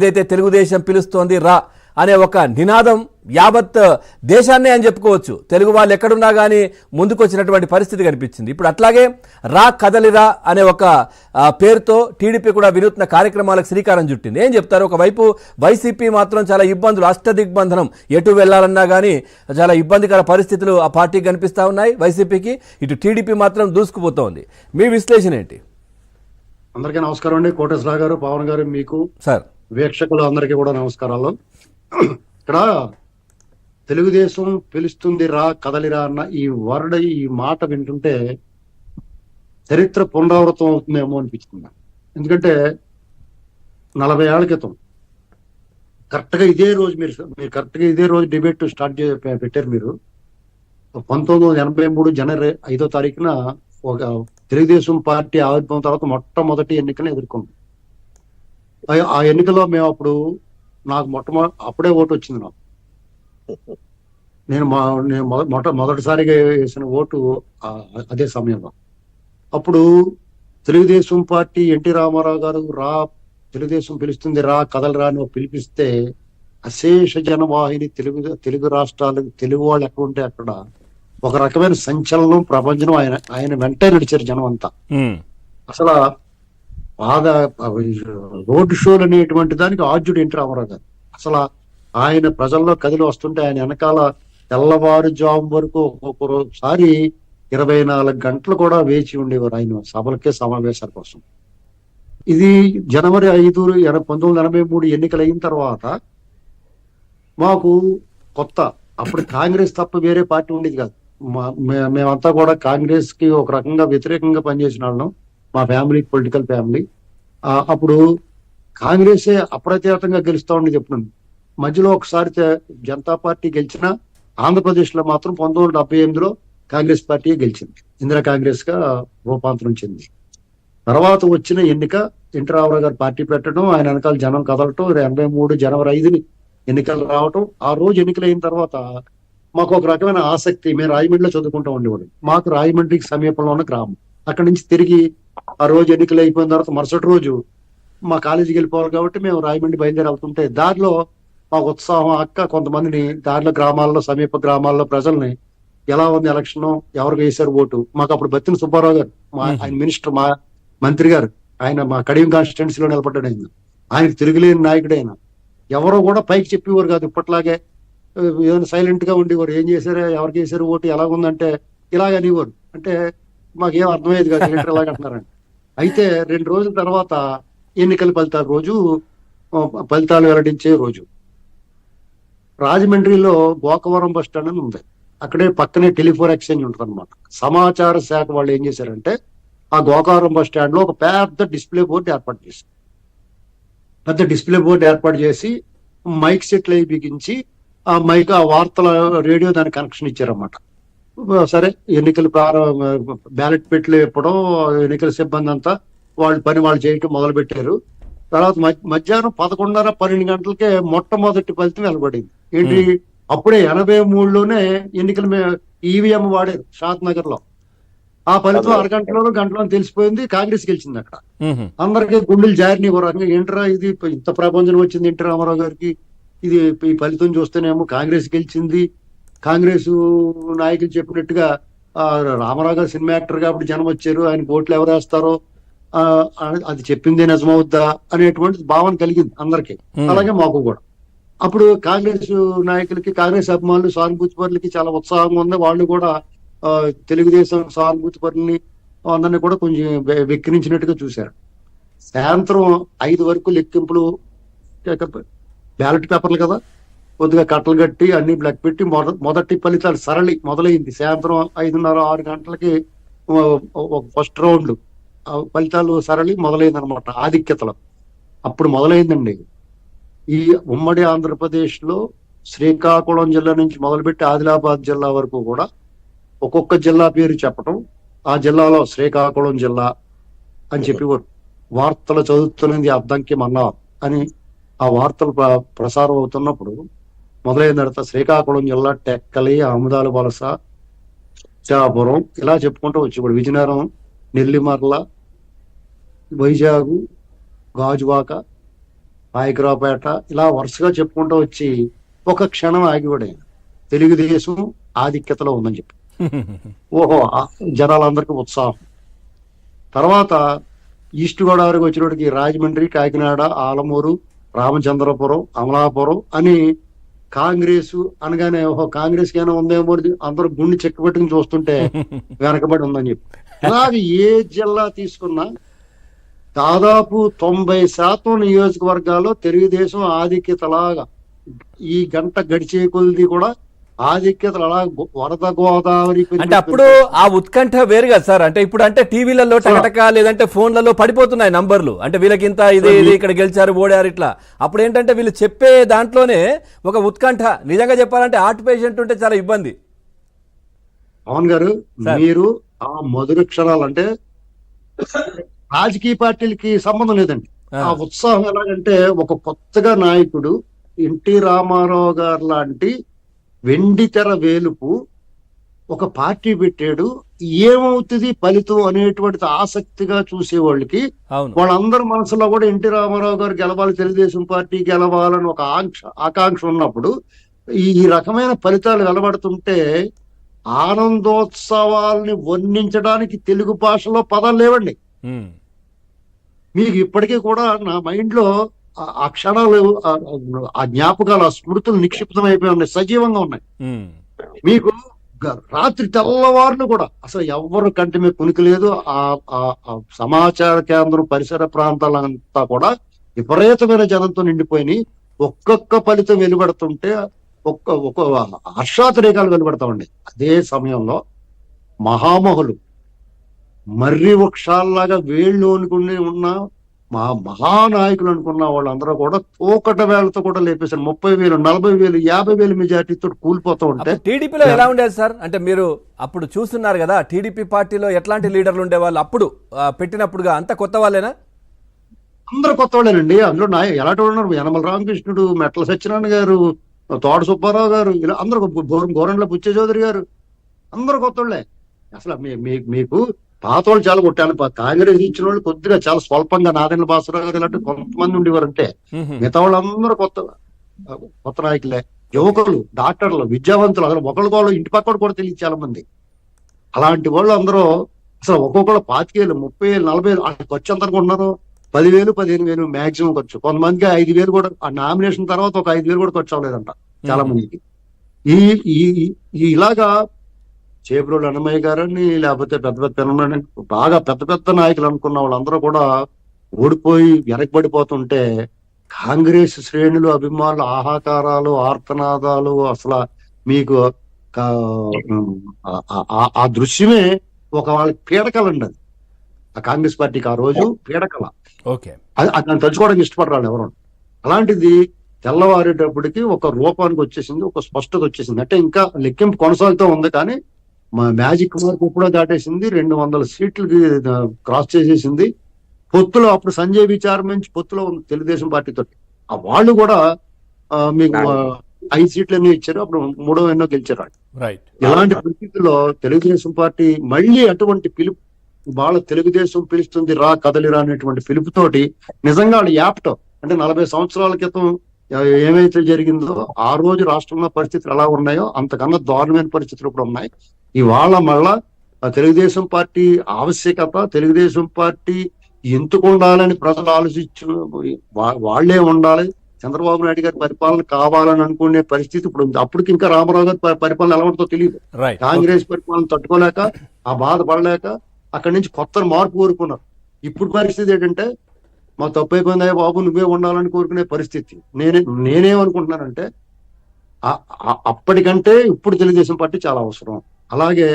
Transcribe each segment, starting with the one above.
ఏదైతే తెలుగుదేశం పిలుస్తోంది రా అనే ఒక నినాదం యావత్ దేశాన్నే అని చెప్పుకోవచ్చు. తెలుగు వాళ్ళు ఎక్కడున్నా కానీ ముందుకు వచ్చినటువంటి పరిస్థితి కనిపించింది. ఇప్పుడు అట్లాగే రా కదలిరా అనే ఒక పేరుతో టీడీపీ కూడా వినూత్న కార్యక్రమాలకు శ్రీకారం చుట్టింది. ఏం చెప్తారు? ఒకవైపు వైసీపీ మాత్రం చాలా ఇబ్బందులు, అష్టదిగ్బంధనం, ఎటు వెళ్లాలన్నా కానీ చాలా ఇబ్బందికర పరిస్థితులు ఆ పార్టీకి కనిపిస్తూ ఉన్నాయి వైసీపీకి. ఇటు టీడీపీ మాత్రం దూసుకుపోతోంది. మీ విశ్లేషణ ఏంటి? అందరికీ నమస్కారం అండి. కోటేశ్వరరావు గారు, పవన్ గారు, మీకు సార్, వీక్షకులు అందరికీ కూడా నమస్కారాలు. ఇక్కడ తెలుగుదేశం పిలుస్తుంది రా కదలిరా అన్న ఈ వర్డ్, ఈ మాట వింటుంటే చరిత్ర పునరావృతం అవుతుందేమో అనిపిస్తుంది. ఎందుకంటే 40 ఏళ్ల క్రితం కరెక్ట్గా ఇదే రోజు మీరు కరెక్ట్గా ఇదే రోజు డిబేట్ స్టార్ట్ పెట్టారు. మీరు 1983 జనవరి 5వ తారీఖున ఒక తెలుగుదేశం పార్టీ ఆవిర్భావం తర్వాత మొట్టమొదటి ఎన్నికను ఎదుర్కొంది. ఆ ఎన్నికలో మేము నాకు అప్పుడే ఓటు వచ్చింది. నేను మొదటిసారిగా వేసిన ఓటు అదే సమయంలో. అప్పుడు తెలుగుదేశం పార్టీ ఎన్టీ రామారావు గారు తెలుగుదేశం పిలుస్తుంది రా కదలరా అని పిలిపిస్తే అశేష జనవాహిని తెలుగు రాష్ట్రాలు, తెలుగు వాళ్ళు ఎక్కడ ఉంటే అక్కడ ఒక రకమైన సంచలనం, ప్రపంచం ఆయన వెంటే నడిచారు జనం అంతా. అసలు రోడ్ షోలు అనేటువంటి దానికి ఆద్యుడు ఎన్టీ రామారావు గారు. అసలు ఆయన ప్రజల్లో కదిలి వస్తుంటే ఆయన వెనకాల తెల్లవారుజాము వరకు ఒక్కొక్కసారి 24 గంటలు కూడా వేచి ఉండేవారు ఆయన సభలకే, సమావేశాల కోసం. ఇది జనవరి 5, 1983 ఎన్నికలు అయిన తర్వాత మాకు కొత్త, అప్పుడు కాంగ్రెస్ తప్ప వేరే పార్టీ ఉండేది కాదు. మేమంతా కూడా కాంగ్రెస్ కి ఒక రకంగా వ్యతిరేకంగా పనిచేసిన వాళ్ళం, మా ఫ్యామిలీ, పొలిటికల్ ఫ్యామిలీ. అప్పుడు కాంగ్రెసే అప్రతిహతంగా గెలుస్తా ఉండేది. ఎప్పుడు మధ్యలో ఒకసారి జనతా పార్టీ గెలిచిన ఆంధ్రప్రదేశ్ లో మాత్రం 1978లో కాంగ్రెస్ పార్టీ గెలిచింది, ఇందిరా కాంగ్రెస్ గా రూపాంతరం చెంది. తర్వాత వచ్చిన ఎన్నిక ఎన్టీ రామారావు గారు పార్టీ పెట్టడం, ఆయన వెనకాల జనం కదలటం, 83 జనవరి 5ని ఎన్నికలు రావటం. ఆ రోజు ఎన్నికలు అయిన తర్వాత మాకు ఒక రకమైన ఆసక్తి. మేము రాజమండ్రిలో చదువుకుంటూ ఉండేవాడు. మాకు రాజమండ్రికి సమీపంలో ఉన్న గ్రామం. అక్కడి నుంచి తిరిగి ఆ రోజు ఎన్నికలు అయిపోయిన తర్వాత మరుసటి రోజు మా కాలేజీకి వెళ్ళిపోవాలి కాబట్టి మేము రాజమండ్రి బయలుదేరి వెళ్తుంటే దారిలో మాకు ఉత్సాహం కొంతమందిని దారిలో గ్రామాల్లో, సమీప గ్రామాల్లో ప్రజల్ని ఎలా ఉంది ఎలక్షన్, ఎవరికి వేశారు ఓటు. మాకు అప్పుడు బత్తిన సుబ్బారావు గారు, ఆయన మినిస్టర్, మా మంత్రి గారు, ఆయన మా కడియం కాన్స్టిట్యున్సీలో నిలబడ్డాడు. ఆయనకు తిరుగులేని నాయకుడు. ఆయన ఎవరో కూడా పైకి చెప్పేవారు కాదు, ఇప్పట్లాగే ఏదైనా సైలెంట్ గా ఉండేవారు. ఏం చేశారు, ఎవరికి వేశారు ఓటు, ఎలాగుందంటే ఇలాగ అనేవారు. అంటే మాకేం అర్థమయ్యేది కాదు, ఏంటి ఎలాగంటున్నారండి. అయితే 2 రోజుల తర్వాత ఎన్నికల ఫలితాలు వెల్లడించే రోజు రాజమండ్రిలో గోకవరం బస్ స్టాండ్ అని ఉంది. అక్కడే పక్కనే టెలిఫోన్ ఎక్స్చేంజ్ ఉంటుంది అనమాట. సమాచార శాఖ వాళ్ళు ఏం చేశారంటే ఆ గోకవరం బస్ స్టాండ్ లో ఒక పెద్ద డిస్ప్లే బోర్డు ఏర్పాటు చేసి మైక్ సెట్లు అయి బిగించి ఆ వార్తల రేడియో దానికి కనెక్షన్ ఇచ్చారన్నమాట. సరే, ఎన్నికలు బ్యాలెట్ పెట్లు ఇప్పడం, ఎన్నికల సిబ్బంది అంతా వాళ్ళు చేయటం మొదలు పెట్టారు. తర్వాత మధ్యాహ్నం 11:30, 12 గంటలకే మొట్టమొదటి ఫలితం వెలువడింది. ఏంటి, అప్పుడే 83లోనే ఎన్నికలు ఈవీఎం వాడారు షాద్ నగర్ లో. ఆ ఫలితం గంటలో తెలిసిపోయింది, కాంగ్రెస్ గెలిచింది. అక్కడ అందరికీ గుండెలు జారిని ఒక రకంగా. ఏంట్రా ఇది, ఇంత ప్రపంచం వచ్చింది ఎన్టీ రామారావు గారికి, ఇది ఈ ఫలితం చూస్తేనేమో కాంగ్రెస్ గెలిచింది. కాంగ్రెస్ నాయకులు చెప్పినట్టుగా రామారావు గారు సినిమా యాక్టర్ కాబట్టి జనం వచ్చారు, ఆయన ఓట్లు ఎవరు వేస్తారో అది చెప్పిందే నిజమవుద్దా అనేటువంటి భావన కలిగింది అందరికి, అలాగే మాకు కూడా. అప్పుడు కాంగ్రెస్ నాయకులకి, కాంగ్రెస్ అభిమానులు, సానుభూతి పరులకి చాలా ఉత్సాహంగా ఉంది. వాళ్ళు కూడా తెలుగుదేశం సానుభూతి పరులని అందరినీ కూడా కొంచెం వెక్కిరించినట్టుగా చూశారు. సాయంత్రం 5 వరకు లెక్కింపులు, బ్యాలెట్ పేపర్లు కదా, కొద్దిగా కట్టలు కట్టి అన్ని బ్లక్ పెట్టి మొదటి ఫలితాలు సరళి మొదలైంది. సాయంత్రం 5:30, 6 గంటలకి ఫస్ట్ రౌండ్ ఫలితాలు సరళి మొదలైంది అనమాట. ఆధిక్యతలో అప్పుడు మొదలైందండి. ఈ ఉమ్మడి ఆంధ్రప్రదేశ్ లో శ్రీకాకుళం జిల్లా నుంచి మొదలుపెట్టి ఆదిలాబాద్ జిల్లా వరకు కూడా ఒక్కొక్క జిల్లా పేరు చెప్పటం, ఆ జిల్లాలో శ్రీకాకుళం జిల్లా అని చెప్పేవారు. వార్తలు చదువుతున్నది అద్దంకి మన్నా అని ఆ వార్తలు ప్రసారం అవుతున్నప్పుడు మొదలైన తర్వాత శ్రీకాకుళం జిల్లా టెక్కలి, ఆముదాల వలస, ఇచ్చాపురం ఇలా చెప్పుకుంటూ వచ్చి ఇప్పుడు విజయనగరం, నెల్లిమర్ల, వైజాగ్, గాజువాక, పాయకరావుపేట ఇలా వరుసగా చెప్పుకుంటూ వచ్చి ఒక క్షణం ఆగిపడాను. తెలుగుదేశం ఆధిక్యతలో ఉందని చెప్పి ఓహో జనాలందరికీ ఉత్సాహం. తర్వాత ఈస్ట్ గోదావరికి వచ్చినప్పటికి రాజమండ్రి, కాకినాడ, ఆలమూరు, రామచంద్రపురం, అమలాపురం అని కాంగ్రెస్ అనగానే ఓహో కాంగ్రెస్ కైనా ఉందేమో అని అందరూ గుండె చెక్కబెట్టుకుని చూస్తుంటే వెనకబడి ఉందని చెప్పి అలాగే ఏ జిల్లా తీసుకున్నా దాదాపు 90% నియోజకవర్గాల్లో తెలుగుదేశం ఆధిక్యతలాగా ఈ గంట గడిచే కొద్ది కూడా ఆధిక్యతలు అలా వరద గోదావరి అంటే అప్పుడు ఆ ఉత్కంఠ వేరు కదా సార్. అంటే ఇప్పుడు అంటే టీవీలలో టకటక లేదంటే ఫోన్లలో పడిపోతున్నాయి నంబర్లు. అంటే వీళ్ళకి ఇంత ఇది ఇక్కడ గెలిచారు ఓడారు ఇట్లా. అప్పుడు ఏంటంటే వీళ్ళు చెప్పే దాంట్లోనే ఒక ఉత్కంఠ. నిజంగా చెప్పాలంటే హార్ట్ పేషెంట్ ఉంటే చాలా ఇబ్బంది. పవన్ గారు మీరు ఆ మధుర క్షణాలు అంటే రాజకీయ పార్టీలకి సంబంధం లేదండి. ఆ ఉత్సాహం ఎలాగంటే ఒక కొత్తగా నాయకుడు ఎన్టీ రామారావు గారు లాంటి వెండి తెర వేలుపు ఒక పార్టీ పెట్టాడు, ఏమవుతుంది ఫలితం అనేటువంటిది ఆసక్తిగా చూసేవాళ్ళకి వాళ్ళందరి మనసులో కూడా ఎన్టీ రామారావు గారు గెలవాలి, తెలుగుదేశం పార్టీ గెలవాలని ఒక ఆకాంక్ష ఉన్నప్పుడు ఈ రకమైన ఫలితాలు వెలబడుతుంటే ఆనందోత్సవాల్ని వర్ణించడానికి తెలుగు భాషలో పదాలు లేవండి. మీకు ఇప్పటికీ కూడా నా మైండ్ లో ఆ క్షణాలు, ఆ జ్ఞాపకాలు, ఆ స్మృతులు నిక్షిప్తం అయిపోయి ఉన్నాయి, సజీవంగా ఉన్నాయి. మీకు రాత్రి తెల్లవారులు కూడా అసలు ఎవరు కంటి మీద కునికి లేదు. ఆ సమాచార కేంద్రం పరిసర ప్రాంతాలంతా కూడా విపరీతమైన జనంతో నిండిపోయి ఒక్కొక్క ఫలితం వెలువడుతుంటే ఒక్క హర్షాతిరేకాలు వెలువడతామండి. అదే సమయంలో మహామహులు మర్రి వృక్షాల్లాగా వేళ్ళు అనుకుని ఉన్న మహానాయకులు అనుకున్న వాళ్ళందరూ కూడా తోకట వేళ్లతో కూడా లేపేశారు. 30,000, 40,000, 50,000 మెజార్టీతో కూలిపోతూ ఉంటే టీడీపీలో ఎలా ఉండేది సార్? అంటే మీరు అప్పుడు చూస్తున్నారు కదా, టీడీపీ పార్టీలో ఎట్లాంటి లీడర్లు ఉండేవాళ్ళు అప్పుడు పెట్టినప్పుడుగా? అంత కొత్త వాళ్ళేనా? అందరు కొత్త వాళ్ళేనండి. అందులో ఎలాంటి వాళ్ళు ఉన్నారు, యనమల రామకృష్ణుడు, మెట్ల సత్యనారాయణ గారు, తోట సుబ్బారావు గారు, ఇలా అందరూ, గోరంట్ల బుచ్చ చౌదరి గారు, అందరు కొత్త వాళ్ళే. అసలు మీకు పాత వాళ్ళు చాలా కొట్టాను. కాంగ్రెస్ ఇచ్చిన వాళ్ళు కొద్దిగా చాలా స్వల్పంగా నారాయణ భాస్కరరావు గారు ఇలాంటి కొంతమంది ఉండేవారంటే మిగతా వాళ్ళందరూ కొత్త నాయకులే. యువకులు, డాక్టర్లు, విద్యావంతులు, అసలు ఒకళ్ళు ఇంటి పక్కన కూడా తెలియదు చాలా మంది. అలాంటి వాళ్ళు అందరూ అసలు ఒక్కొక్కళ్ళు 25,000, 30,000, 40,000 ఖర్చు ఎంత అనుకుంటున్నారు? 10,000, 15,000 మాక్సిమం ఖర్చు. కొంతమందికి 5,000 కూడా, ఆ నామినేషన్ తర్వాత ఒక 5,000 కూడా ఖర్చు అవ్వలేదంట చాలా మందికి. ఇలాగా చేబ్రోలు అన్నమయ్య గారని, లేకపోతే బాగా పెద్ద నాయకులు అనుకున్న వాళ్ళందరూ కూడా ఓడిపోయి వెనకబడిపోతుంటే కాంగ్రెస్ శ్రేణులు, అభిమానులు ఆహాకారాలు, ఆర్తనాదాలు, అసలు మీకు ఆ దృశ్యమే ఒక వాళ్ళకి పీడకలండి. అది ఆ కాంగ్రెస్ పార్టీకి ఆ రోజు పీడకల. దాన్ని తలుచుకోవడానికి ఇష్టపడరాడు ఎవరు. అలాంటిది తెల్లవారేటప్పటికి ఒక రూపానికి వచ్చేసింది, ఒక స్పష్టత వచ్చేసింది. అంటే ఇంకా లెక్కింపు కొనసాగుతూ ఉంది, కానీ మా మ్యాజిక్ మార్క్ ఎప్పుడో దాటేసింది. 200 సీట్లకి క్రాస్ చేసేసింది. పొత్తులో అప్పుడు సంజయ్ విచారం నుంచి పొత్తులో ఉంది తెలుగుదేశం పార్టీతో. ఆ వాళ్ళు కూడా మీకు 5 సీట్లు ఎన్నో ఇచ్చారు, అప్పుడు 3వ ఎన్నో గెలిచారు. ఇలాంటి పరిస్థితుల్లో తెలుగుదేశం పార్టీ మళ్ళీ అటువంటి పిలుపు, వాళ్ళ తెలుగుదేశం పిలుస్తుంది రా కదలిరా అనేటువంటి పిలుపుతోటి నిజంగా వాళ్ళు యాప్టో అంటే 40 సంవత్సరాల క్రితం ఏమైతే జరిగిందో ఆ రోజు రాష్ట్రంలో పరిస్థితులు ఎలా ఉన్నాయో అంతకన్నా దారుణమైన పరిస్థితులు ఇప్పుడు ఉన్నాయి. ఇవాళ మళ్ళా తెలుగుదేశం పార్టీ ఆవశ్యకత, తెలుగుదేశం పార్టీ ఎందుకు ఉండాలని ప్రజలు ఆలోచించు, వాళ్లే ఉండాలి, చంద్రబాబు నాయుడు గారి పరిపాలన కావాలని అనుకునే పరిస్థితి ఇప్పుడు ఉంది. అప్పటికి ఇంకా రామారావు గారి పరిపాలన ఎలా ఉంటుందో తెలియదు. కాంగ్రెస్ పరిపాలన తట్టుకోలేక, ఆ బాధ పడలేక అక్కడి నుంచి కొత్త మార్పు కోరుకున్నారు. ఇప్పుడు పరిస్థితి ఏంటంటే మా తప్పు అయిపోయిందా బాబు, నువ్వే ఉండాలని కోరుకునే పరిస్థితి. నేనేమనుకుంటున్నానంటే అప్పటికంటే ఇప్పుడు తెలుగుదేశం పార్టీ చాలా అవసరం. అలాగే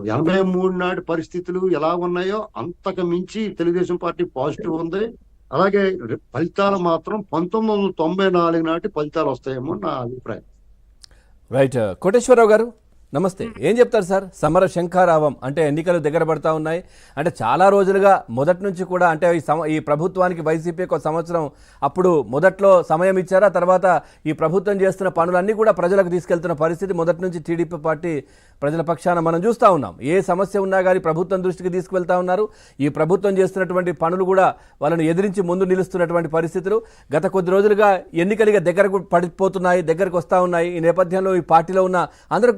83 నాటి పరిస్థితులు ఎలా ఉన్నాయో అంతకు మించి తెలుగుదేశం పార్టీ పాజిటివ్ ఉంది. అలాగే ఫలితాలు మాత్రం 1994 నాటి ఫలితాలు వస్తాయేమో నా అభిప్రాయం. రైట్. కోటేశ్వరరావు గారు నమస్తే. ఏం చెప్తారు సార్? సమర శంఖారావం అంటే ఎన్నికలు దగ్గర పడతా ఉన్నాయి. అంటే చాలా రోజులుగా మొదటి నుంచి కూడా అంటే ఈ ప్రభుత్వానికి వైసీపీకి ఒక సంవత్సరం అప్పుడు మొదట్లో సమయం ఇచ్చారా, తర్వాత ఈ ప్రభుత్వం చేస్తున్న పనులన్నీ కూడా ప్రజలకు తీసుకెళ్తున్న పరిస్థితి మొదటి నుంచి టీడీపీ పార్టీ ప్రజల పక్షాన మనం చూస్తూ ఉన్నాం. ఏ సమస్య ఉన్నా కానీ ప్రభుత్వం దృష్టికి తీసుకువెళ్తా ఉన్నారు. ఈ ప్రభుత్వం చేస్తున్నటువంటి పనులు కూడా వాళ్ళని ఎదిరించి ముందు నిలుస్తున్నటువంటి పరిస్థితులు గత కొద్ది రోజులుగా ఎన్నికలుగా దగ్గరకు పడిపోతున్నాయి, దగ్గరకు వస్తూ ఉన్నాయి. ఈ నేపథ్యంలో ఈ పార్టీలో ఉన్న అందరూ